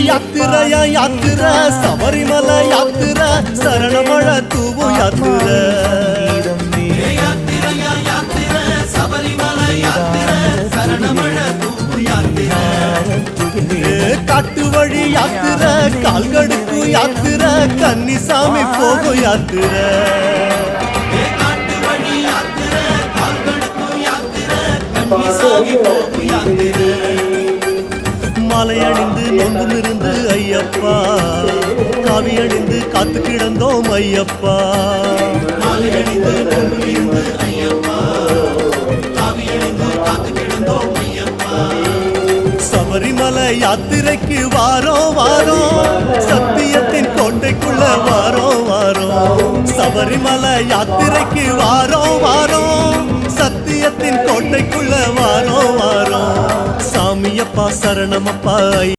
யாத்திரையா யாத்திர சபரிமலை யாத்திர சரணமழ தூவும் யாத்திர காட்டு வழி யாத்திர கால்கடுக்கும் யாத்திர கன்னிசாமி போகும் யாத்திர மாலை அணிந்து நொந்து இருந்து ஐயப்பா காவி அணிந்து காத்து கிடந்தோம் ஐயப்பா மாலை அணிந்து நொந்து இருந்து ஐயப்பா காவி அணிந்து காத்து கிடந்தோம் ஐயப்பா சபரிமலை யாத்திரைக்கு வாரோம் வாரோம் சத்தியத்தின் கோட்டைக்குள்ள வாரோம் வாரோம் சபரிமலை யாத்திரைக்கு வாரோம் வாரோம் சத்தியத்தின் கோட்டைக்குள்ள வாரோம் வாரோம் சாமியப்பா சரணமப்பா